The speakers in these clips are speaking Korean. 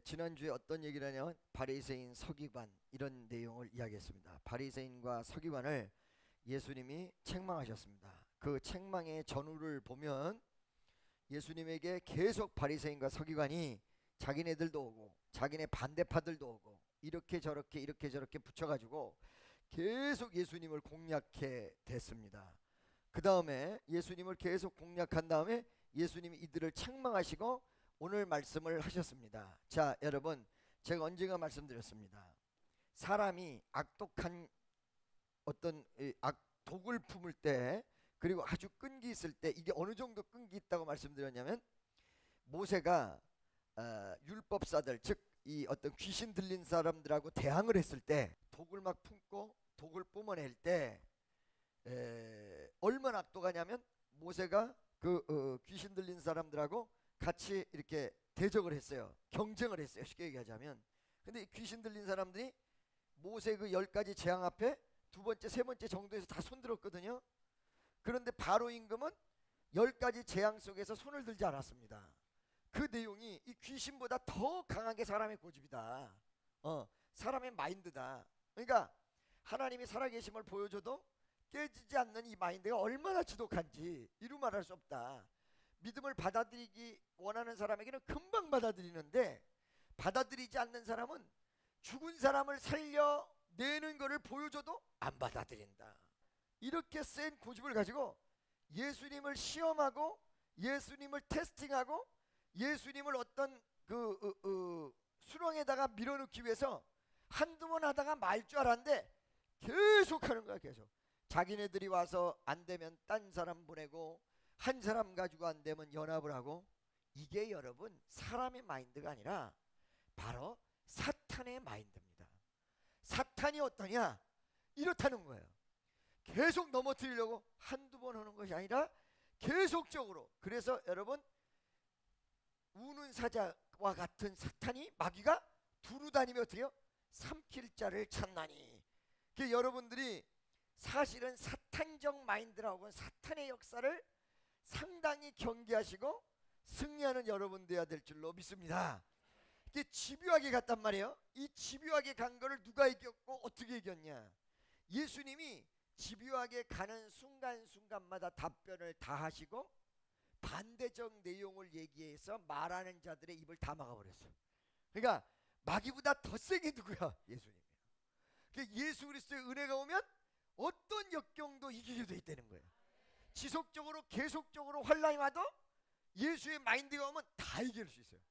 지난주에 어떤 얘기를 하냐면 바리새인 서기관 이런 내용을 이야기했습니다. 바리새인과 서기관을 예수님이 책망하셨습니다. 그 책망의 전후를 보면 예수님에게 계속 바리새인과 서기관이 자기네들도 오고 자기네 반대파들도 오고 이렇게 저렇게 붙여가지고 계속 예수님을 공략해 댔습니다. 그 다음에 예수님을 계속 공략한 다음에 예수님이 이들을 책망하시고 오늘 말씀을 하셨습니다. 자, 여러분, 제가 언젠가 말씀드렸습니다. 사람이 악독한 어떤 독을 품을 때, 그리고 아주 끈기 있을 때, 이게 어느 정도 끈기 있다고 말씀드렸냐면 모세가 율법사들, 즉 이 어떤 귀신 들린 사람들하고 대항을 했을 때 독을 막 품고 독을 뿜어낼 때 얼마나 악독하냐면 모세가 귀신 들린 사람들하고 같이 이렇게 대적을 했어요. 경쟁을 했어요. 쉽게 얘기하자면. 근데 이 귀신 들린 사람들이 모세 그 10가지 재앙 앞에 두 번째, 세 번째 정도에서 다 손들었거든요. 그런데 바로 임금은 10가지 재앙 속에서 손을 들지 않았습니다. 그 내용이 이 귀신보다 더 강하게 사람의 고집이다. 사람의 마인드다. 그러니까 하나님이 살아계심을 보여줘도 깨지지 않는 이 마인드가 얼마나 지독한지 이루 말할 수 없다. 믿음을 받아들이기 원하는 사람에게는 금방 받아들이는데 받아들이지 않는 사람은 죽은 사람을 살려내는 것을 보여줘도 안 받아들인다. 이렇게 센 고집을 가지고 예수님을 시험하고 예수님을 테스팅하고 예수님을 어떤 수렁에다가 밀어넣기 위해서 한두 번 하다가 말 줄 알았는데 계속 하는 거야. 계속 자기네들이 와서 안 되면 딴 사람 보내고 한 사람 가지고 안 되면 연합을 하고. 이게 여러분 사람의 마인드가 아니라 바로 사탄의 마인드입니다. 사탄이 어떠냐? 이렇다는 거예요. 계속 넘어뜨리려고 한두 번 하는 것이 아니라 계속적으로. 그래서 여러분 우는 사자와 같은 사탄이 마귀가 두루 다니며 어떻게 해요? 삼킬 자를 찾나니. 여러분들이 사실은 사탄적 마인드라고 사탄의 역사를 상당히 경계하시고 승리하는 여러분 되어야 될 줄로 믿습니다. 이게 집요하게 갔단 말이에요. 이 집요하게 간 거를 누가 이겼고 어떻게 이겼냐? 예수님이 집요하게 가는 순간순간마다 답변을 다 하시고 반대적 내용을 얘기해서 말하는 자들의 입을 다 막아버렸어요. 그러니까 마귀보다 더 세게 누구야? 예수님이에요. 예수 그리스도의 은혜가 오면 어떤 역경도 이기게 돼 있다는 거예요. 지속적으로 계속적으로 환란이 와도 예수의 마인드가 오면 다 이길 수 있어요.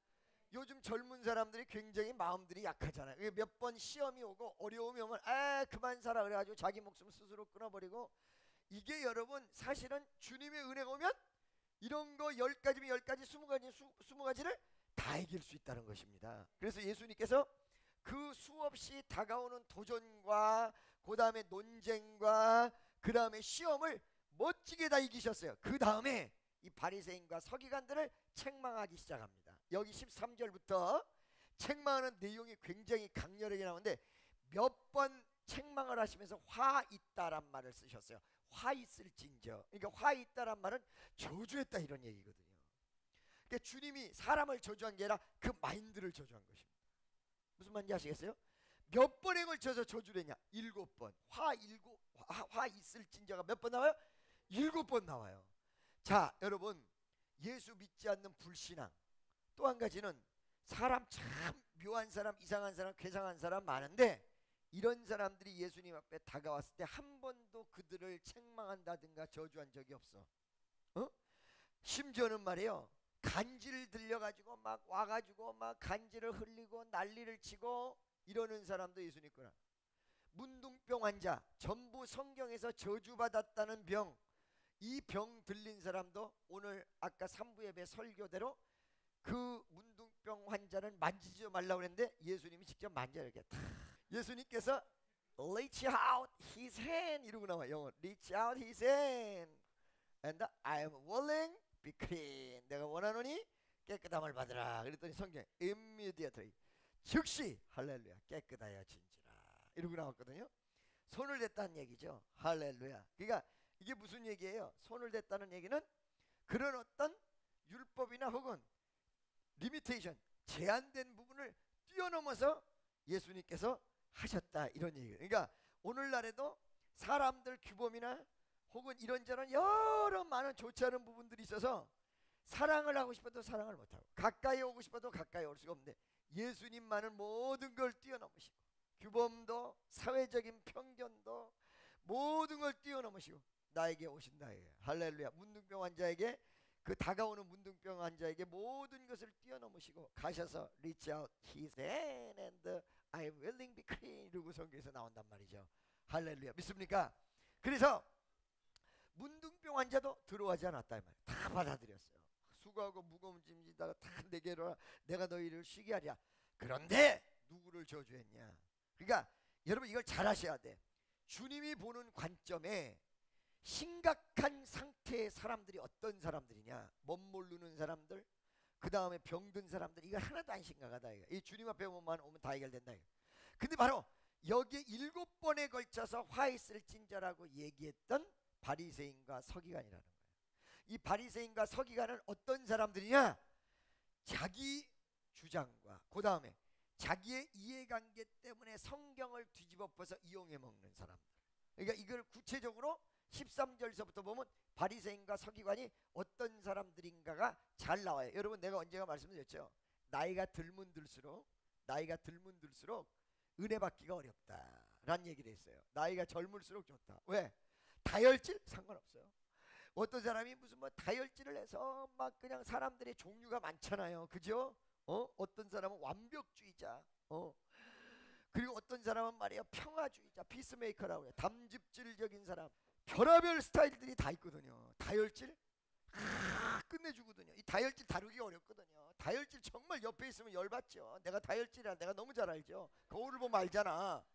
요즘 젊은 사람들이 굉장히 마음들이 약하잖아요. 몇 번 시험이 오고 어려움이 오면 그만 살아 그래가지고 자기 목숨 스스로 끊어버리고. 이게 여러분 사실은 주님의 은혜가 오면 이런 거 10가지면 10가지 20가지를 다 이길 수 있다는 것입니다. 그래서 예수님께서 그 수없이 다가오는 도전과 그 다음에 논쟁과 그 다음에 시험을 멋지게 다 이기셨어요. 그 다음에 이 바리새인과 서기관들을 책망하기 시작합니다. 여기 13절부터 책망하는 내용이 굉장히 강렬하게 나오는데 몇 번 책망을 하시면서 화 있다란 말을 쓰셨어요. 화 있을진저. 그러니까 화 있다란 말은 저주했다 이런 얘기거든요. 그러니까 주님이 사람을 저주한 게 아니라 그 마인드를 저주한 것입니다. 무슨 말인지 아시겠어요? 몇 번에 걸쳐서 저주를 했냐? 7번. 화 있을진저가 몇 번 나와요? 7번 나와요. 자, 여러분, 예수 믿지 않는 불신앙. 또 한 가지는 사람 참 묘한 사람, 이상한 사람, 괴상한 사람 많은데 이런 사람들이 예수님 앞에 다가왔을 때 한 번도 그들을 책망한다든가 저주한 적이 없어. 심지어는 말이에요, 간지를 들려가지고 막 와가지고 막 간지를 흘리고 난리를 치고 이러는 사람도 예수님 거라. 문둥병 환자, 전부 성경에서 저주받았다는 병, 이 병 들린 사람도 오늘 아까 3부 예배 설교대로 그 문둥병 환자는 만지지 말라고 그랬는데 예수님이 직접 만져요. 이렇게 탁. 예수님께서 reach out his hand 이러고 나와요. 영어 reach out his hand and I am willing be clean. 내가 원하노니 깨끗함을 받으라. 그랬더니 성경에 immediately 즉시 할렐루야 깨끗하여진지라 이러고 나왔거든요. 손을 댔다는 얘기죠. 할렐루야. 그러니까 이게 무슨 얘기예요? 손을 댔다는 얘기는 그런 어떤 율법이나 혹은 리미테이션, 제한된 부분을 뛰어넘어서 예수님께서 하셨다, 이런 얘기예요. 그러니까 오늘날에도 사람들 규범이나 혹은 이런저런 여러 많은 좋지 않은 부분들이 있어서 사랑을 하고 싶어도 사랑을 못하고 가까이 오고 싶어도 가까이 올 수가 없는데, 예수님만은 모든 걸 뛰어넘으시고 규범도 사회적인 편견도 모든 걸 뛰어넘으시고 나에게 오신다. 할렐루야. 문둥병 환자에게, 그 다가오는 문둥병 환자에게 모든 것을 뛰어넘으시고 가셔서 reach out his hand and I am willing to be clean, 이러고 성경에서 나온단 말이죠. 할렐루야. 믿습니까? 그래서 문둥병 환자도 들어오지 않았다 이 말이에요. 다 받아들였어요. 수고하고 무거운 짐 지다가 다 내게로 와, 내가 너희를 쉬게 하랴. 그런데 누구를 저주했냐? 그러니까 여러분 이걸 잘 하셔야 돼. 주님이 보는 관점에 심각한 상태의 사람들이 어떤 사람들이냐? 멋 모르는 사람들, 그 다음에 병든 사람들, 이거 하나도 안 심각하다. 이 주님 앞에 오면 다 해결된다. 근데 바로 여기에 7번에 걸쳐서 화 있을 찐저라고 얘기했던 바리새인과 서기관이라는 거예요. 이 바리새인과 서기관은 어떤 사람들이냐? 자기 주장과 그 다음에 자기의 이해관계 때문에 성경을 뒤집어 엎어서 이용해 먹는 사람들. 그러니까 이걸 구체적으로 13절서부터 보면 바리새인과 서기관이 어떤 사람들인가가 잘 나와요. 여러분, 내가 언제가 말씀드렸죠? 나이가 들면 들수록 은혜 받기가 어렵다라는 얘기를 했어요. 나이가 젊을수록 좋다. 왜? 다혈질 상관없어요. 어떤 사람이 무슨 뭐 다혈질을 해서 막 그냥 사람들의 종류가 많잖아요. 그죠? 어떤 사람은 완벽주의자, 그리고 어떤 사람은 말이야 평화주의자, 피스메이커라고 해요. 담즙질적인 사람, 별의별 스타일들이 다 있거든요. 다혈질 끝내주거든요. 이 다혈질 다루기 어렵거든요. 다혈질 정말 옆에 있으면 열받죠. 내가 다혈질이라 내가 너무 잘 알죠. 거울을 보면 알잖아.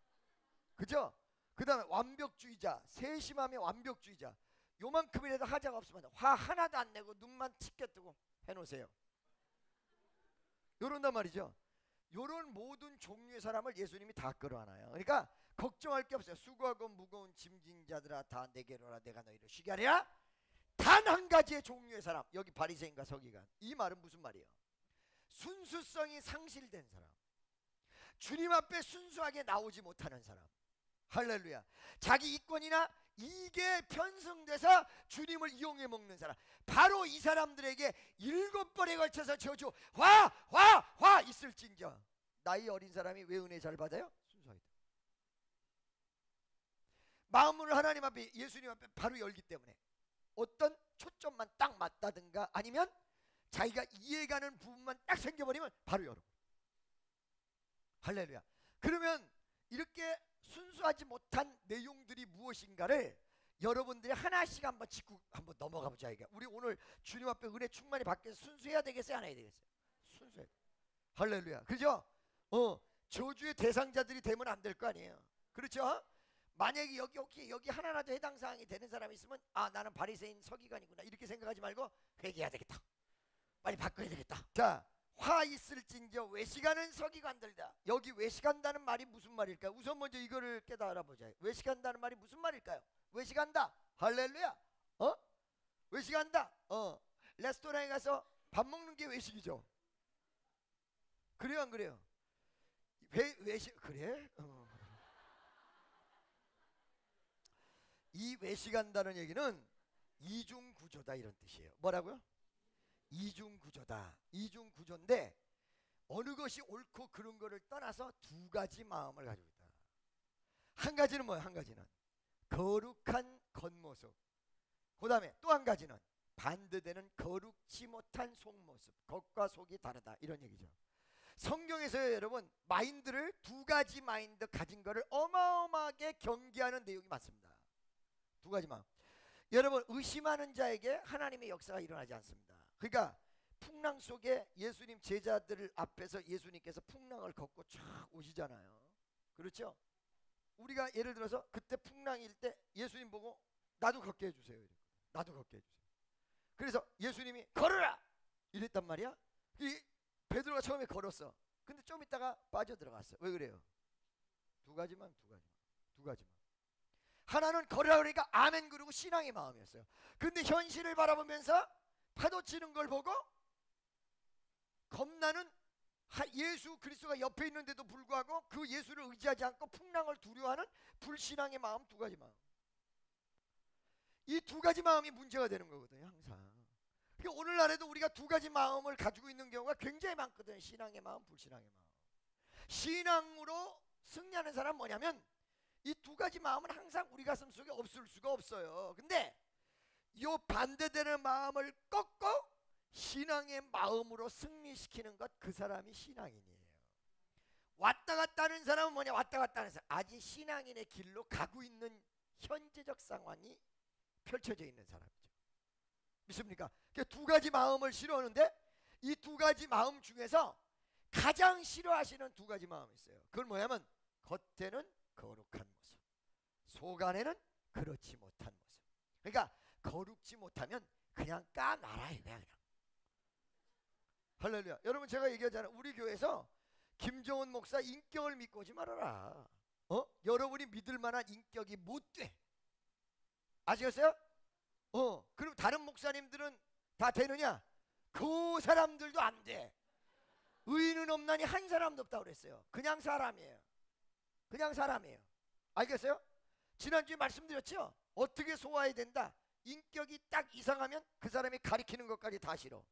그죠? 그 다음에 완벽주의자, 세심하면 완벽주의자. 요만큼이라도 하자가 없으면 화 하나도 안 내고 눈만 치켜뜨고 해놓으세요. 요런단 말이죠. 요런 모든 종류의 사람을 예수님이 다 끌어안아요. 그러니까 걱정할 게 없어요. 수고하고 무거운 짐진 자들아 다 내게로 오라, 내가 너희를 쉬게 하리라. 단 한 가지의 종류의 사람, 여기 바리새인과 서기관. 이 말은 무슨 말이에요? 순수성이 상실된 사람, 주님 앞에 순수하게 나오지 못하는 사람. 할렐루야. 자기 이권이나 이게 편성돼서 주님을 이용해 먹는 사람, 바로 이 사람들에게 7번에 걸쳐서 저주 화 있을진저. 나이 어린 사람이 왜 은혜 잘 받아요? 순수하게 마음을 하나님 앞에, 예수님 앞에 바로 열기 때문에 어떤 초점만 딱 맞다든가 아니면 자기가 이해가는 부분만 딱 생겨버리면 바로 열어. 할렐루야. 그러면 이렇게 순수하지 못한 내용들이 무엇인가를 여러분들이 하나씩 한번 짚고 한번 넘어가 보자. 이게 우리 오늘 주님 앞에 은혜 충만히 받기 위해서 순수해야 되겠어요, 안 해야 되겠어요? 순수해. 할렐루야. 그죠? 저주의 대상자들이 되면 안 될 거 아니에요. 그렇죠? 만약에 여기 하나라도 해당 사항이 되는 사람이 있으면 아, 나는 바리새인 서기관이구나, 이렇게 생각하지 말고 회개해야 되겠다, 빨리 바꿔야 되겠다. 자, 화 있을진저 외식하는 서기관들이다. 여기 외식한다는 말이 무슨 말일까요? 우선 먼저 이거를 깨달아 보자. 외식한다는 말이 무슨 말일까요? 외식한다. 할렐루야. 외식한다. 레스토랑에 가서 밥 먹는 게 외식이죠. 그래요, 안 그래요? 외식 그래? 이 외식한다는 얘기는 이중구조다, 이런 뜻이에요. 뭐라고요? 이중구조다. 이중구조인데 어느 것이 옳고 그른 거를 떠나서 두 가지 마음을 가지고 있다. 한 가지는 뭐예요? 한 가지는 거룩한 겉모습, 그 다음에 또 한 가지는 반대되는 거룩지 못한 속모습. 겉과 속이 다르다, 이런 얘기죠. 성경에서 여러분 마인드를, 두 가지 마인드 가진 거를 어마어마하게 경계하는 내용이 많습니다. 두 가지 마음. 여러분, 의심하는 자에게 하나님의 역사가 일어나지 않습니다. 그러니까 풍랑 속에 예수님 제자들 앞에서 예수님께서 풍랑을 걷고 쫙 오시잖아요. 그렇죠? 우리가 예를 들어서 그때 풍랑일 때 예수님 보고 나도 걷게 해주세요, 나도 걷게 해주세요. 그래서 예수님이 걸어라 이랬단 말이야. 베드로가 처음에 걸었어. 근데 좀 있다가 빠져들어갔어. 왜 그래요? 두 가지만. 하나는 걸으라 그러니까 아멘 그러고 신앙의 마음이었어요. 근데 현실을 바라보면서 파도 치는 걸 보고 겁나는 예수 그리스도가 옆에 있는데도 불구하고 그 예수를 의지하지 않고 풍랑을 두려워하는 불신앙의 마음, 두 가지 마음. 이 두 가지 마음이 문제가 되는 거거든요, 항상. 그러니까 오늘날에도 우리가 두 가지 마음을 가지고 있는 경우가 굉장히 많거든요. 신앙의 마음, 불신앙의 마음. 신앙으로 승리하는 사람은 뭐냐면 이 두 가지 마음은 항상 우리 가슴 속에 없을 수가 없어요. 근데 이 반대되는 마음을 꺾고 신앙의 마음으로 승리시키는 것, 그 사람이 신앙인이에요. 왔다 갔다 하는 사람은 뭐냐? 왔다 갔다 하는 사람, 아직 신앙인의 길로 가고 있는 현재적 상황이 펼쳐져 있는 사람이죠. 믿습니까? 그러니까 두 가지 마음을 싫어하는데 이 두 가지 마음 중에서 가장 싫어하시는 두 가지 마음이 있어요. 그건 뭐냐면 겉에는 거룩한 모습, 속 안에는 그렇지 못한 모습. 그러니까 거룩지 못하면 그냥 까놔라 이거야, 그냥. 할렐루야. 여러분, 제가 얘기하잖아요. 우리 교회에서 김정은 목사 인격을 믿고 오지 말아라. 여러분이 믿을 만한 인격이 못 돼. 아시겠어요? 그럼 다른 목사님들은 다 되느냐? 그 사람들도 안 돼. 의인은 없나니 한 사람도 없다고 그랬어요. 그냥 사람이에요. 그냥 사람이에요. 알겠어요? 지난주에 말씀드렸죠? 어떻게 소화해야 된다? 인격이 딱 이상하면 그 사람이 가리키는 것까지 다 싫어.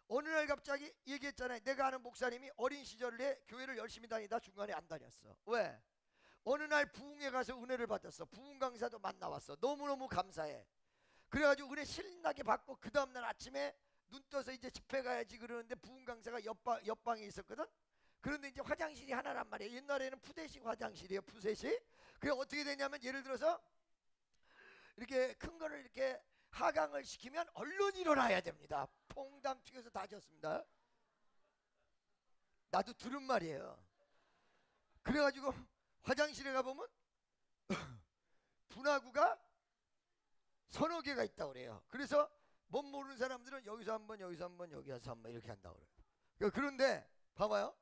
어느 날 갑자기 얘기했잖아요. 내가 아는 목사님이 어린 시절에 교회를 열심히 다니다 중간에 안 다녔어. 왜? 어느 날 부흥회 가서 은혜를 받았어. 부흥 강사도 만나왔어. 너무너무 감사해. 그래가지고 은혜 신나게 받고 그 다음날 아침에 눈 떠서 이제 집회 가야지 그러는데 부흥 강사가 옆방에 있었거든. 그런데 이제 화장실이 하나란 말이에요. 옛날에는 푸대식 화장실이에요. 푸셋이. 그게 어떻게 되냐면 예를 들어서 이렇게 큰 거를 이렇게 하강을 시키면 얼른 일어나야 됩니다. 퐁당 튀겨서 다 졌습니다. 나도 들은 말이에요. 그래가지고 화장실에 가보면 분화구가 서너 개가 있다고 그래요. 그래서 못 모르는 사람들은 여기서 한 번, 여기서 한 번, 여기서 한 번 이렇게 한다고 그래요. 그런데 봐봐요.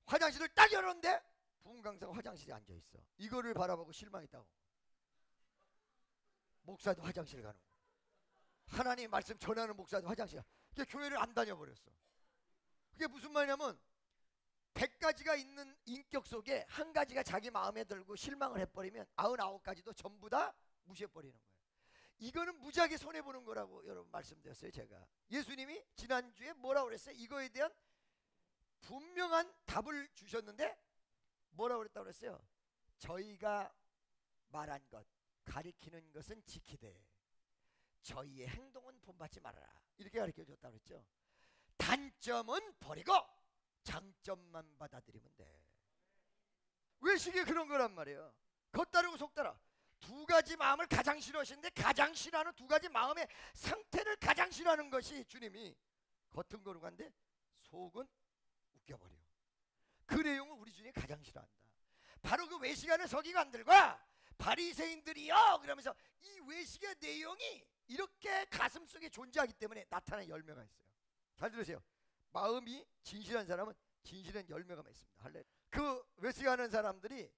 화장실을 딱 열었는데 부흥 강사가 화장실에 앉아 있어. 이거를 바라보고 실망했다고. 목사도 화장실 가는 거. 하나님 말씀 전하는 목사도 화장실. 그게 교회를 안 다녀버렸어. 그게 무슨 말이냐면 100가지가 있는 인격 속에 한 가지가 자기 마음에 들고 실망을 해버리면 99가지도 전부 다 무시해버리는 거예요. 이거는 무지하게 손해보는 거라고 여러분 말씀드렸어요. 제가 예수님이 지난주에 뭐라고 그랬어요? 이거에 대한 분명한 답을 주셨는데 뭐라고 그랬다고 그랬어요? 저희가 말한 것, 가리키는 것은 지키되 저희의 행동은 본받지 말아라. 이렇게 가르쳐줬다고 그랬죠. 단점은 버리고 장점만 받아들이면 돼. 외식이 그런 거란 말이에요. 겉다르고 속다라. 두 가지 마음을 가장 싫어하시는데 가장 싫어하는 두 가지 마음의 상태를 가장 싫어하는 것이 주님이 겉은 거룩한데 속은 웃겨버려. 그 내용을 우리 주님이 가장 싫어한다. 바로 그 외식하는 서기관들과 바리새인들이요 그러면서 이 외식의 내용이 이렇게 가슴속에 존재하기 때문에 나타나는 열매가 있어요. 잘 들으세요. 마음이 진실한 사람은 진실한 열매가 맺습니다. 할렐. 그 외식하는 사람들이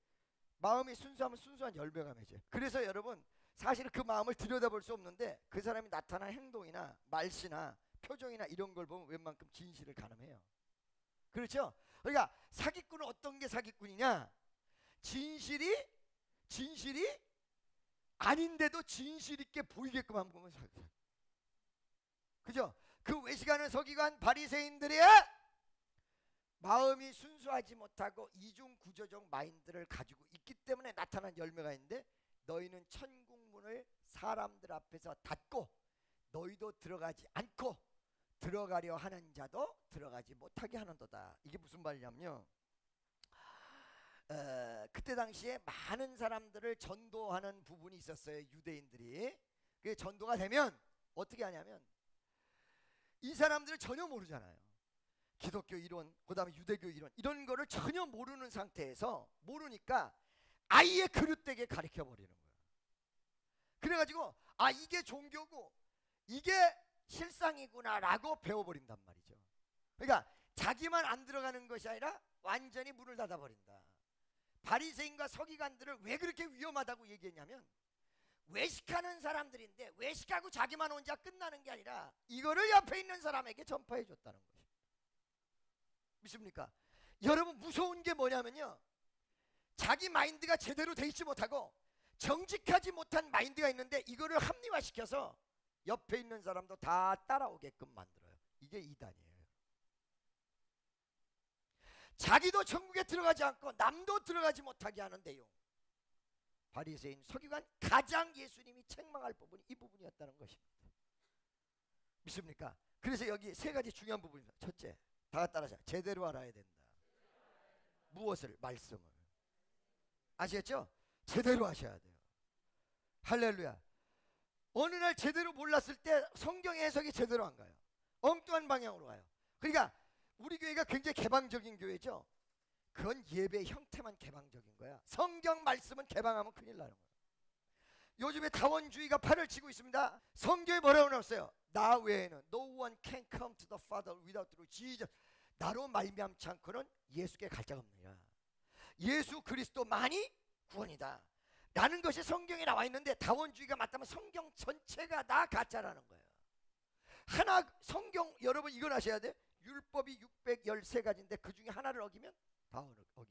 마음이 순수하면 순수한 열매가 맺어요. 그래서 여러분 사실 그 마음을 들여다볼 수 없는데 그 사람이 나타난 행동이나 말씨나 표정이나 이런 걸 보면 웬만큼 진실을 가늠해요. 그렇죠? 그러니까 사기꾼은 어떤 게 사기꾼이냐? 진실이 아닌데도 진실 있게 보이게끔 한 보면 사기꾼. 그죠? 그 외식하는 서기관 바리새인들의 마음이 순수하지 못하고 이중구조적 마인드를 가지고 있기 때문에 나타난 열매가 있는데 너희는 천국 문을 사람들 앞에서 닫고 너희도 들어가지 않고 들어가려 하는 자도 들어가지 못하게 하는도다. 이게 무슨 말이냐면요. 그때 당시에 많은 사람들을 전도하는 부분이 있었어요. 유대인들이. 그게 전도가 되면 어떻게 하냐면 이 사람들을 전혀 모르잖아요. 기독교 이론, 그 다음에 유대교 이론 이런 거를 전혀 모르는 상태에서 모르니까 아예 그릇되게 가르쳐버리는 거예요. 그래가지고 아 이게 종교고 이게 실상이구나 라고 배워버린단 말이죠. 그러니까 자기만 안 들어가는 것이 아니라 완전히 문을 닫아버린다. 바리새인과 서기관들을 왜 그렇게 위험하다고 얘기했냐면 외식하는 사람들인데 외식하고 자기만 혼자 끝나는 게 아니라 이거를 옆에 있는 사람에게 전파해 줬다는 거죠. 믿습니까? 여러분 무서운 게 뭐냐면요, 자기 마인드가 제대로 돼 있지 못하고 정직하지 못한 마인드가 있는데 이거를 합리화시켜서 옆에 있는 사람도 다 따라오게끔 만들어요. 이게 이단이에요. 자기도 천국에 들어가지 않고 남도 들어가지 못하게 하는 내용. 바리새인 서기관 가장 예수님이 책망할 부분이 이 부분이었다는 것입니다. 믿습니까? 그래서 여기 세 가지 중요한 부분입니다. 첫째, 다 따라서 제대로 알아야 된다. 무엇을? 말씀을. 아시겠죠? 제대로 하셔야 돼요. 할렐루야. 어느 날 제대로 몰랐을 때 성경의 해석이 제대로 안 가요. 엉뚱한 방향으로 가요. 그러니까 우리 교회가 굉장히 개방적인 교회죠. 그건 예배 형태만 개방적인 거야. 성경 말씀은 개방하면 큰일 나는 거야. 요즘에 다원주의가 팔을 치고 있습니다. 성경에 뭐라고 나왔어요? 나 외에는 no one can come to the Father without through Jesus. 나로 말미암지 않고는 예수께 갈 자가 없느니라. 예수 그리스도만이 구원이다 라는 것이 성경에 나와 있는데, 다원주의가 맞다면 성경 전체가 다 가짜라는 거예요. 하나, 성경 여러분 이걸 아셔야 돼. 율법이 613가지인데 그 중에 하나를 어기면 다 어기는 거예요.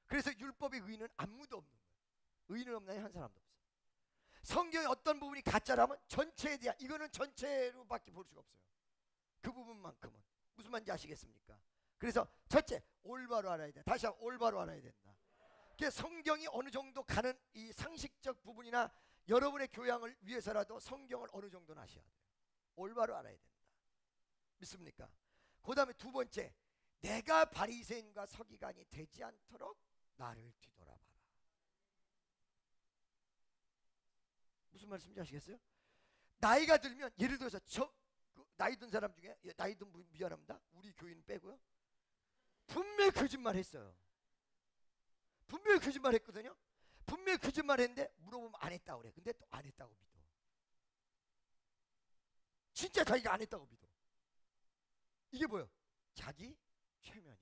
그래서 율법의 의인은 아무도 없는 거예요. 의인은 없나요? 한 사람도 없어요. 성경의 어떤 부분이 가짜라면 전체에 대한, 이거는 전체로밖에 볼 수가 없어요. 그 부분만큼은. 무슨 말인지 아시겠습니까? 그래서 첫째, 올바로 알아야 돼. 다시 한번 올바로 알아야 된다. 성경이 어느 정도 가는 이 상식적 부분이나 여러분의 교양을 위해서라도 성경을 어느 정도는 아셔야 돼요. 올바로 알아야 된다. 믿습니까? 그 다음에 두 번째, 내가 바리새인과 서기관이 되지 않도록 나를 뒤돌아봐라. 무슨 말씀인지 아시겠어요? 나이가 들면, 예를 들어서 나이 든 사람 중에, 나이 든 분 미안합니다, 우리 교인 빼고요, 분명히 거짓말 했어요. 분명히 거짓말 했거든요. 분명히 거짓말 했는데 물어보면 안 했다고 그래. 근데 또 안 했다고 믿어. 진짜 자기가 안 했다고 믿어. 이게 뭐예요? 자기 최면이에요.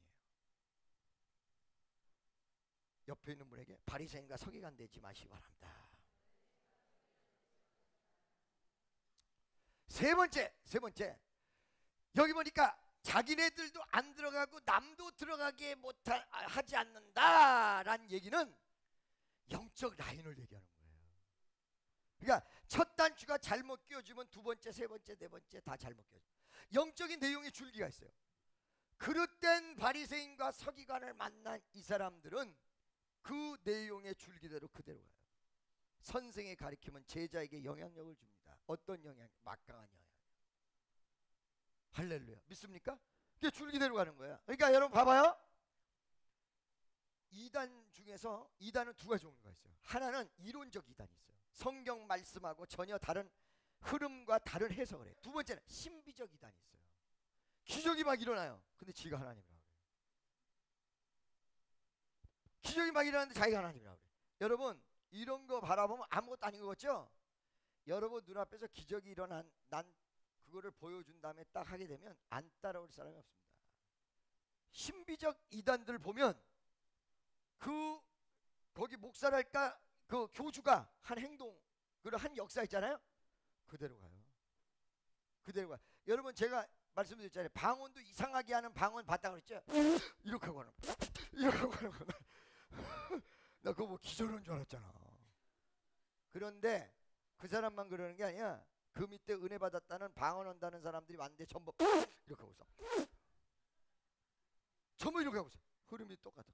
옆에 있는 분에게 바리새인과 서기관 되지 마시기 바랍니다. 세 번째, 여기 보니까 자기네들도 안 들어가고 남도 들어가게 하지 않는다라는 얘기는 영적 라인을 얘기하는 거예요. 그러니까 첫 단추가 잘못 끼워주면 두 번째, 세 번째, 네 번째 다 잘못 끼워줘. 영적인 내용의 줄기가 있어요. 그릇된 바리새인과 서기관을 만난 이 사람들은 그 내용의 줄기대로 그대로 가요. 선생의 가르침은 제자에게 영향력을 줍니다. 어떤 영향? 막강한 영향. 할렐루야. 믿습니까? 그게 줄기대로 가는 거야. 그러니까 여러분 봐봐요. 이단 중에서, 이단은 두 가지 종류가 있어요. 하나는 이론적 이단이 있어요. 성경 말씀하고 전혀 다른 흐름과 다른 해석을 해요. 두 번째는 신비적 이단이 있어요. 기적이 막 일어나요. 근데 지가 하나님이라고 그래요. 기적이 막 일어나는데 자기가 하나님이라고 그래요. 여러분 이런 거 바라보면 아무것도 아닌 거 같죠? 여러분 눈앞에서 기적이 일어난 그거를 보여준 다음에 딱 하게 되면 안 따라올 사람이 없습니다. 신비적 이단들 보면 거기 목사랄까 그 교주가 한 행동, 그런 한 역사 있잖아요. 그대로 가요. 그대로 가요. 여러분 제가 말씀드렸잖아요. 방언도 이상하게 하는 방언 봤다고 그랬죠? 이렇게 하고 하는 거. 이렇게 하고 하는 거. 나 그거 뭐 기절한 줄 알았잖아. 그런데 그 사람만 그러는 게 아니야. 그 밑에 은혜 받았다는 방언한다는 사람들이 왔는데 전부 이렇게 하고 있어. 전부 이렇게 하고 있어. 흐름이 똑같아.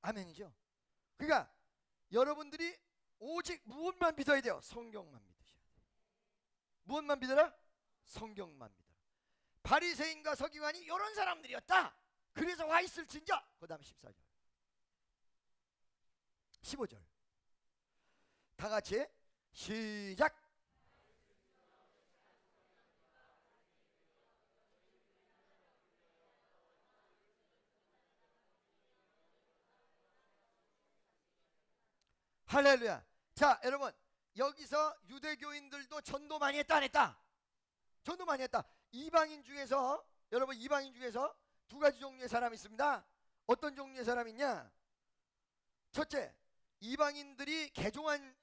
아멘이죠. 그러니까 여러분들이 오직 무엇만 믿어야 돼요? 성경만 믿으셔야 돼요. 무엇만 믿어라? 성경만 믿어라. 바리새인과 서기관이 이런 사람들이었다. 그래서 와 있을진저. 그 다음에 14절 15절 다 같이 시작. 할렐루야. 자 여러분 여기서 유대교인들도 전도 많이 했다 안 했다? 전도 많이 했다. 이방인 중에서 여러분 이방인 중에서 두 가지 종류의 사람이 있습니다. 어떤 종류의 사람이 있냐? 첫째, 이방인들이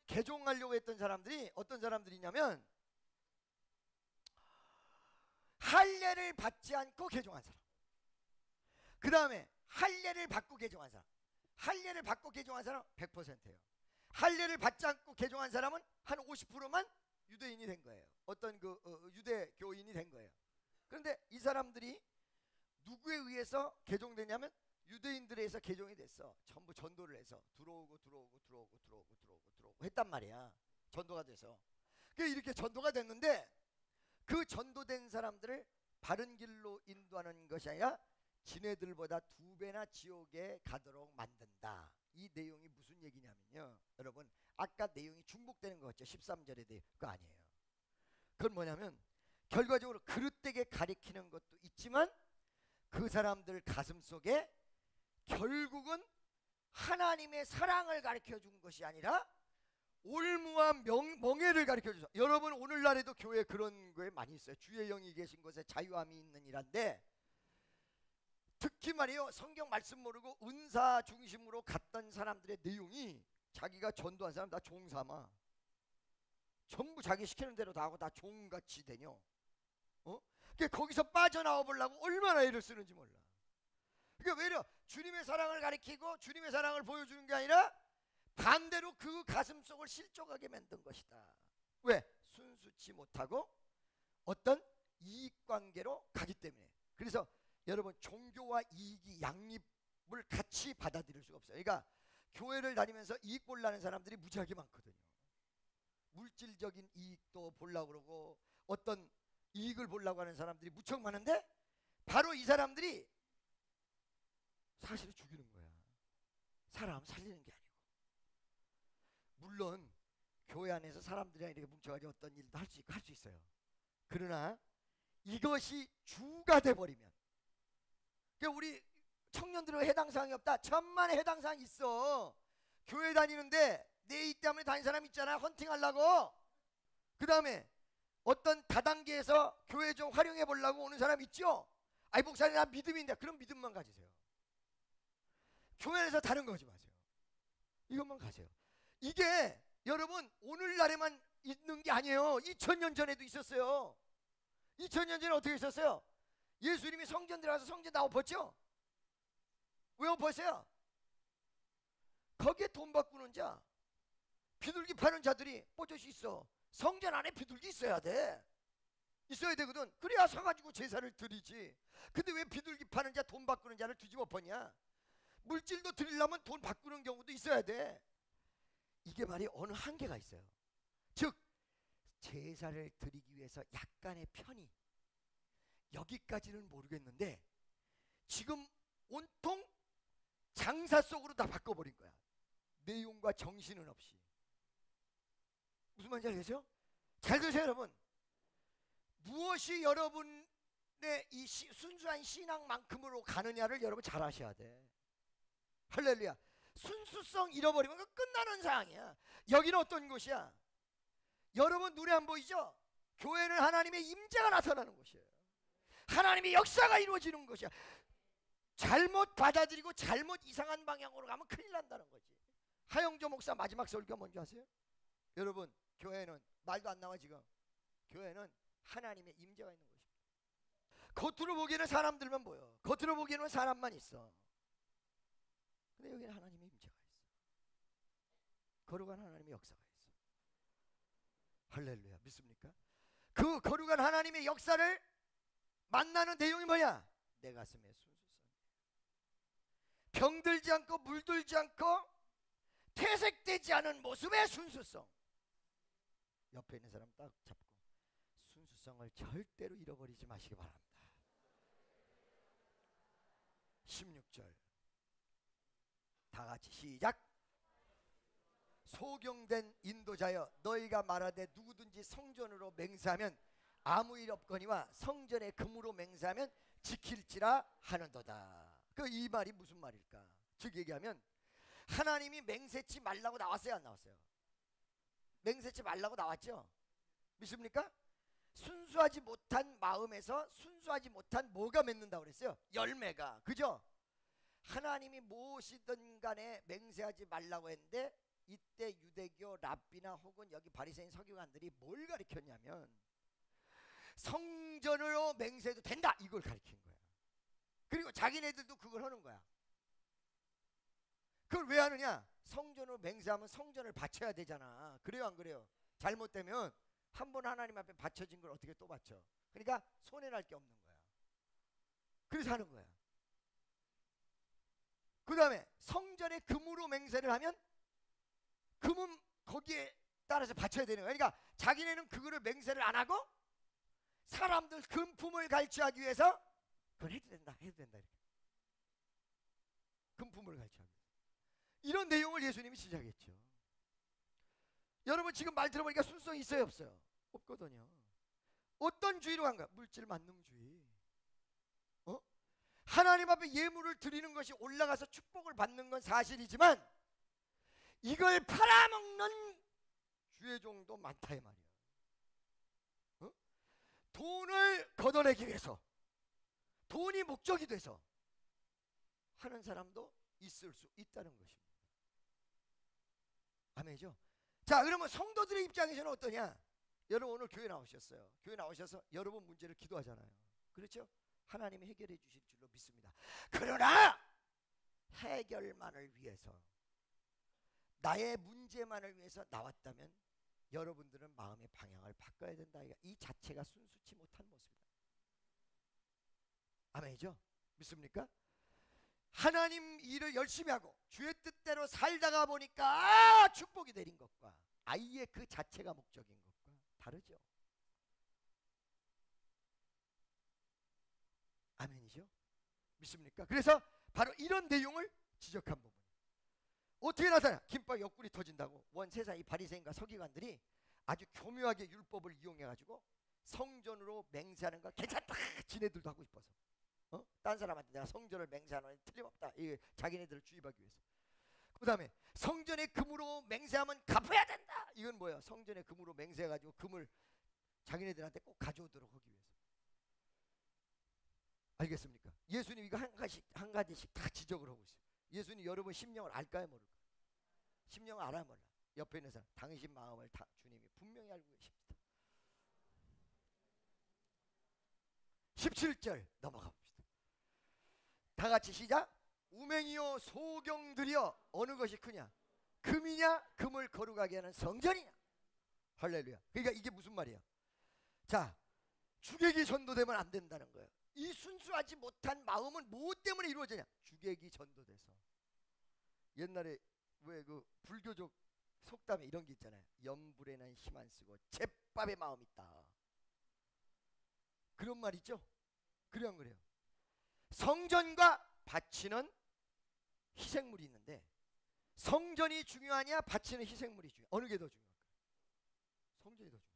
개종하려고 했던 사람들이 어떤 사람들이냐면 할례를 받지 않고 개종한 사람, 그 다음에 할례를 받고 개종한 사람. 할례를 받고 개종한 사람은 100%예요. 할례를 받지 않고 개종한 사람은 한 50%만 유대인이 된 거예요. 어떤 유대교인이 된 거예요. 그런데 이 사람들이 누구에 의해서 개종되냐면 유대인들에 의해서 개종이 됐어. 전부 전도를 해서 들어오고 했단 말이야. 전도가 돼서. 이렇게 전도가 됐는데 그 전도된 사람들을 바른 길로 인도하는 것이 아니라 지네들보다 2배나 지옥에 가도록 만든다. 이 내용이 무슨 얘기냐면요, 여러분, 아까 내용이 중복되는 거 같죠? 13절에 대해 그거 아니에요. 그건 뭐냐면 결과적으로 그릇되게 가리키는 것도 있지만 그 사람들 가슴 속에 결국은 하나님의 사랑을 가르쳐 준 것이 아니라 올무와 멍해를 가르쳐 주죠. 여러분, 오늘날에도 교회 그런 거에 많이 있어요. 주의 영이 계신 곳에 자유함이 있느니란데, 특히 말이요, 성경 말씀 모르고 은사 중심으로 갔던 사람들의 내용이 자기가 전도한 사람 다 종삼아. 전부 자기 시키는 대로 다 하고 다 종같이 되뇨. 거기서 빠져나와 보려고 얼마나 애를 쓰는지 몰라. 그러니까 외려 주님의 사랑을 가리키고 주님의 사랑을 보여주는 게 아니라 반대로 그 가슴 속을 실족하게 만든 것이다. 왜? 순수치 못하고 어떤 이익관계로 가기 때문에. 그래서 여러분, 종교와 이익이 양립을 같이 받아들일 수가 없어요. 그러니까 교회를 다니면서 이익 보려는 사람들이 무지하게 많거든요. 물질적인 이익도 보려고 그러고 어떤 이익을 보려고 하는 사람들이 무척 많은데 바로 이 사람들이 사실을 죽이는 거야. 사람 살리는 게 아니고. 물론 교회 안에서 사람들이랑 이렇게 뭉쳐가지고 어떤 일도 할 수 있어요. 그러나 이것이 주가 돼버리면, 그러니까 우리 청년들은 해당 사항이 없다. 천만의 해당 사항이 있어. 교회 다니는데 내 이 때문에 다니는 사람 있잖아. 헌팅하려고. 그 다음에 어떤 다단계에서 교회 좀 활용해 보려고 오는 사람 있죠. 아이, 목사님 나 믿음인데. 그럼 믿음만 가지세요. 교회에서 다른 거 하지 마세요. 이것만 가세요. 이게 여러분 오늘날에만 있는 게 아니에요. 2000년 전에도 있었어요. 2000년 전에 어떻게 있었어요? 예수님이 성전 들어가서 성전 다 엎었죠? 왜 엎었어요? 거기에 돈 바꾸는 자, 비둘기 파는 자들이 뽀젓이 있어. 성전 안에 비둘기 있어야 돼. 있어야 되거든. 그래야 사가지고 제사를 드리지. 근데 왜 비둘기 파는 자, 돈 바꾸는 자를 뒤집어 엎었냐? 물질도 드리려면 돈 바꾸는 경우도 있어야 돼. 이게 말이 어느 한계가 있어요. 즉 제사를 드리기 위해서 약간의 편의, 여기까지는 모르겠는데 지금 온통 장사 속으로 다 바꿔버린 거야. 내용과 정신은 없이. 무슨 말인지 알겠어요? 잘 들으세요 여러분. 무엇이 여러분의 이 순수한 신앙만큼으로 가느냐를 여러분 잘 아셔야 돼. 할렐루야. 순수성 잃어버리면 끝나는 상황이야. 여기는 어떤 곳이야? 여러분 눈에 안 보이죠? 교회는 하나님의 임재가 나타나는 곳이에요. 하나님의 역사가 이루어지는 곳이야. 잘못 받아들이고 잘못 이상한 방향으로 가면 큰일 난다는 거지. 하영조 목사 마지막 설교가 뭔지 아세요? 여러분, 교회는 말도 안 나와 지금. 교회는 하나님의 임재가 있는 곳입니다. 겉으로 보기에는 사람들만 보여. 겉으로 보기에는 사람만 있어. 근데 여기는 하나님의 임재가 있어. 거룩한 하나님의 역사가 있어. 할렐루야. 믿습니까? 그 거룩한 하나님의 역사를 만나는 내용이 뭐냐? 내 가슴에 순수성. 병들지 않고 물들지 않고 퇴색되지 않은 모습의 순수성. 옆에 있는 사람 딱 잡고 순수성을 절대로 잃어버리지 마시기 바랍니다. 16절 다 같이 시작. 소경된 인도자여, 너희가 말하되 누구든지 성전으로 맹세하면 아무 일 없거니와 성전의 금으로 맹세하면 지킬지라 하는도다. 이 말이 무슨 말일까? 즉 얘기하면 하나님이 맹세치 말라고 나왔어요, 안 나왔어요? 맹세치 말라고 나왔죠? 믿습니까? 순수하지 못한 마음에서 순수하지 못한 뭐가 맺는다고 그랬어요? 열매가. 그죠? 하나님이 무엇이든 간에 맹세하지 말라고 했는데 이때 유대교 랍비나 혹은 여기 바리새인 서기관들이 뭘 가르쳤냐면 성전으로 맹세해도 된다, 이걸 가르친 거야. 그리고 자기네들도 그걸 하는 거야. 그걸 왜 하느냐? 성전으로 맹세하면 성전을 바쳐야 되잖아. 그래요, 안 그래요? 잘못되면 한 번 하나님 앞에 바쳐진 걸 어떻게 또 바쳐? 그러니까 손해날 게 없는 거야. 그래서 하는 거야. 그 다음에 성전에 금으로 맹세를 하면 금은 거기에 따라서 바쳐야 되는 거야. 그러니까 자기네는 그거를 맹세를 안 하고 사람들 금품을 갈취하기 위해서 그걸 해도 된다, 해도 된다, 이렇게. 금품을 갈취하기 위해서. 이런 내용을 예수님이 시작했죠. 여러분 지금 말 들어보니까 순수성이 있어요, 없어요? 없거든요. 어떤 주의로 간 거야? 물질 만능주의. 하나님 앞에 예물을 드리는 것이 올라가서 축복을 받는 건 사실이지만 이걸 팔아먹는 주의종도 많다, 이 말이야. 돈을 걷어내기 위해서, 돈이 목적이 돼서 하는 사람도 있을 수 있다는 것입니다. 아멘이죠? 자, 그러면 성도들의 입장에서는 어떠냐? 여러분 오늘 교회 나오셨어요. 교회 나오셔서 여러분 문제를 기도하잖아요. 그렇죠? 하나님이 해결해 주실 줄로 믿습니다. 그러나 해결만을 위해서, 나의 문제만을 위해서 나왔다면 여러분들은 마음의 방향을 바꿔야 된다. 이 자체가 순수치 못한 모습이다. 아멘이죠? 믿습니까? 하나님 일을 열심히 하고 주의 뜻대로 살다가 보니까 축복이 내린 것과 아예 그 자체가 목적인 것과 다르죠. 아멘이죠? 믿습니까? 그래서 바로 이런 내용을 지적한 부분. 어떻게 나타나? 김밥 옆구리 터진다고 원 세상 이 바리새인과 서기관들이 아주 교묘하게 율법을 이용해가지고 성전으로 맹세하는 거 괜찮다, 지네들도 하고 싶어서. 딴 사람한테 내가 성전을 맹세하는 틀림없다, 이 자기네들을 주입하기 위해서. 그 다음에 성전의 금으로 맹세하면 갚아야 된다. 이건 뭐야? 성전의 금으로 맹세해가지고 금을 자기네들한테 꼭 가져오도록 하기 위해서. 알겠습니까? 예수님 이거 한 가지씩 다 지적을 하고 있어요. 예수님 여러분 심령을 알까요, 모를까요? 심령을 알아야 몰라. 옆에 있는 사람, 당신 마음을 다 주님이 분명히 알고 계십니다. 17절 넘어가 봅시다. 다 같이 시작. 우맹이요 소경들이여 어느 것이 크냐? 금이냐? 금을 거룩하게 하는 성전이냐? 할렐루야. 그러니까 이게 무슨 말이야? 자, 주객이 전도되면 안 된다는 거예요. 이 순수하지 못한 마음은 무엇 때문에 이루어지냐? 주객이 전도돼서. 옛날에 왜 그 불교적 속담에 이런 게 있잖아요. 염불에는 힘 안 쓰고 제밥의 마음이 있다. 그런 말 있죠? 그래요, 안 그래요? 성전과 바치는 희생물이 있는데 성전이 중요하냐, 바치는 희생물이 중요하냐? 어느 게 더 중요할까요? 성전이 더 중요해요.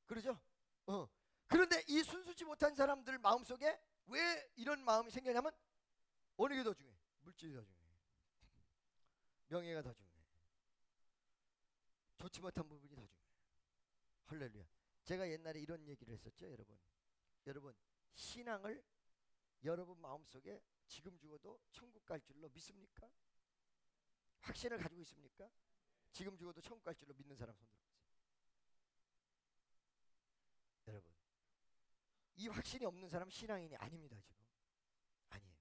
그러죠? 그런데 이 순수치 못한 사람들 마음속에 왜 이런 마음이 생기냐면 어느 게 더 중요해? 물질이 더 중요해. 명예가 더 중요해. 좋지 못한 부분이 더 중요해. 할렐루야. 제가 옛날에 이런 얘기를 했었죠, 여러분. 여러분 신앙을 여러분 마음속에 지금 죽어도 천국 갈 줄로 믿습니까? 확신을 가지고 있습니까? 지금 죽어도 천국 갈 줄로 믿는 사람 손 들어보세요. 여러분 이 확신이 없는 사람 신앙인이 아닙니다. 지금 아니에요.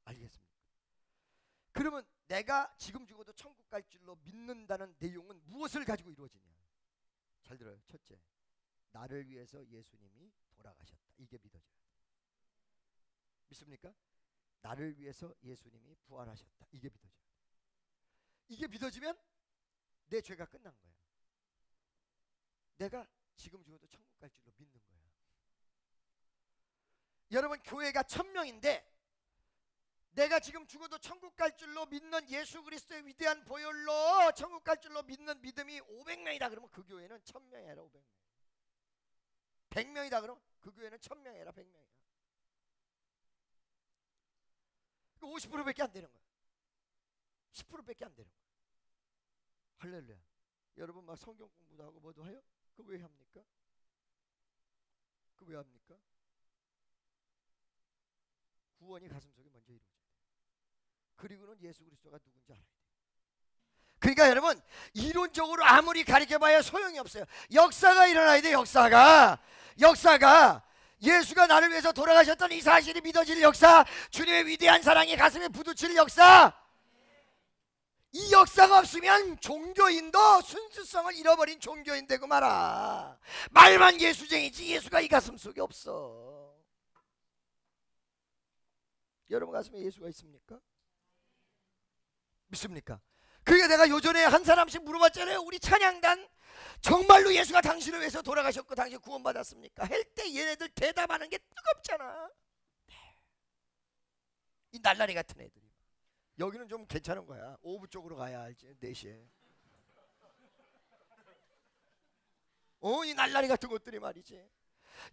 알겠습니까? 그러면 내가 지금 죽어도 천국 갈 줄로 믿는다는 내용은 무엇을 가지고 이루어지냐? 잘 들어요. 첫째, 나를 위해서 예수님이 돌아가셨다. 이게 믿어져야 돼. 믿습니까? 나를 위해서 예수님이 부활하셨다. 이게 믿어져야 돼. 이게 믿어지면 내 죄가 끝난 거야. 내가 지금 죽어도 천국 갈 줄로 믿는 거야. 여러분 교회가 1000명인데 내가 지금 죽어도 천국 갈 줄로 믿는 예수 그리스도의 위대한 보혈로 천국 갈 줄로 믿는 믿음이 500명이다 그러면 그 교회는 1000명이 아니라 500명. 100명이다 그러면 그 교회는 1000명이 아니라 100명이야. 50%밖에 안 되는 거야. 10%밖에 안 되는 거야. 할렐루야. 여러분 막 성경 공부도 하고 뭐도 해요? 그거 왜 합니까? 그거 왜 합니까? 구원이 가슴속에 먼저 이루어져야 돼. 그리고는 예수 그리스도가 누군지 알아야 돼. 그러니까 여러분, 이론적으로 아무리 가르쳐봐야 소용이 없어요. 역사가 일어나야 돼. 역사가 예수가 나를 위해서 돌아가셨던 이 사실이 믿어질 역사, 주님의 위대한 사랑이 가슴에 부딪힐 역사, 이 역사가 없으면 종교인도 순수성을 잃어버린 종교인 되고 말아. 말만 예수쟁이지 예수가 이 가슴 속에 없어. 여러분 가슴에 예수가 있습니까? 믿습니까? 그게 내가 요전에 한 사람씩 물어봤잖아요. 우리 찬양단 정말로 예수가 당신을 위해서 돌아가셨고 당신 구원받았습니까? 할 때 얘네들 대답하는 게 뜨겁잖아. 이 날라리 같은 애들이. 여기는 좀 괜찮은 거야. 오브 쪽으로 가야 알지. 4시에. 이 날라리 같은 것들이 말이지.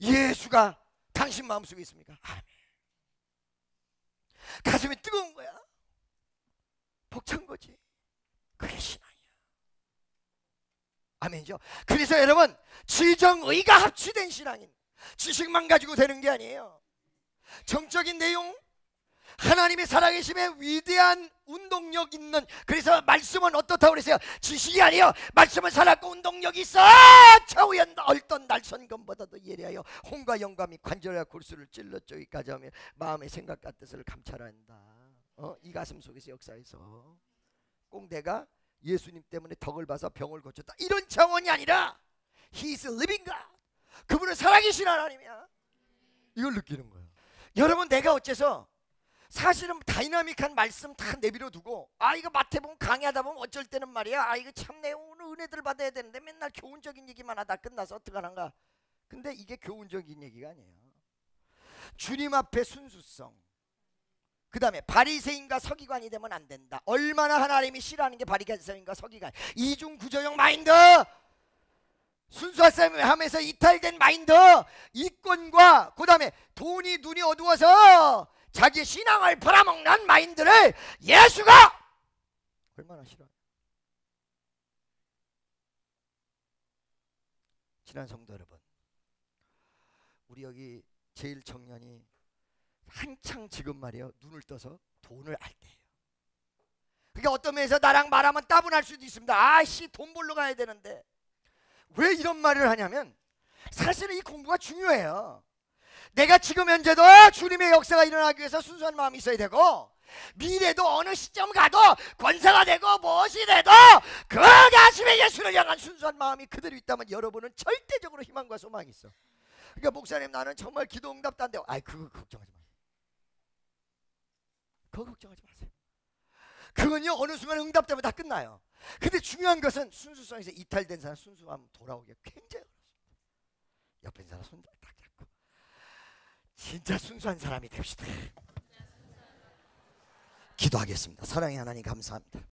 예수가 당신 마음속에 있습니까? 아멘. 가슴이 뜨거운 거야. 벅찬 거지. 그게 신앙이야. 아멘이죠. 그래서 여러분, 지정의가 합치된 신앙인, 지식만 가지고 되는 게 아니에요. 정적인 내용, 하나님의 살아계심에 위대한 운동력 있는, 그래서 말씀은 어떻다고 그랬어요? 지식이 아니에요. 말씀은 살았고 운동력이 있어. 차우연 얼떤 날선검보다도 예리하여 홍과 영감이 관절과 골수를 찔러 쪼기까지 하며 마음의 생각과 뜻을 감찰한다. 이 가슴 속에서 역사에서 꼭 내가 예수님 때문에 덕을 봐서 병을 고쳤다, 이런 차원이 아니라 He is living God. 그분은 살아계신 하나님이야. 이걸 느끼는 거예요. 여러분, 내가 어째서 사실은 다이나믹한 말씀 다 내버려 두고, 이거 마태복음 강의하다 보면 어쩔 때는 말이야, 이거 참 내가 오늘 은혜들 받아야 되는데 맨날 교훈적인 얘기만 하다 끝나서 어떡하는가. 근데 이게 교훈적인 얘기가 아니에요. 주님 앞에 순수성, 그 다음에 바리새인과 서기관이 되면 안 된다. 얼마나 하나님이 싫어하는 게 바리새인과 서기관, 이중구조형 마인드, 순수함에서 이탈된 마인드, 이권과 그 다음에 돈이 눈이 어두워서 자기 신앙을 팔아먹는 마인드를 예수가 얼마나 싫어요. 친한 성도 여러분, 우리 여기 제일 청년이 한창 지금 말이에요, 눈을 떠서 돈을 알 때예요. 그러니까 어떤 면에서 나랑 말하면 따분할 수도 있습니다. 돈 벌러 가야 되는데. 왜 이런 말을 하냐면, 사실은 이 공부가 중요해요. 내가 지금 현재도 주님의 역사가 일어나기 위해서 순수한 마음이 있어야 되고, 미래도 어느 시점 가도 권세가 되고 무엇이 돼도 그 가슴에 예수를 향한 순수한 마음이 그대로 있다면 여러분은 절대적으로 희망과 소망이 있어. 그러니까 목사님, 나는 정말 기도 응답도 안 되고, 그거 걱정하지 마세요. 그거 걱정하지 마세요. 그건요, 어느 순간 응답되면 다 끝나요. 근데 중요한 것은 순수성에서 이탈된 사람 순수함 돌아오기가 굉장히 어렵습니다. 옆에 있는 사람 손 딱 잡고 진짜 순수한 사람이 됩시다. 기도하겠습니다. 사랑의 하나님, 감사합니다.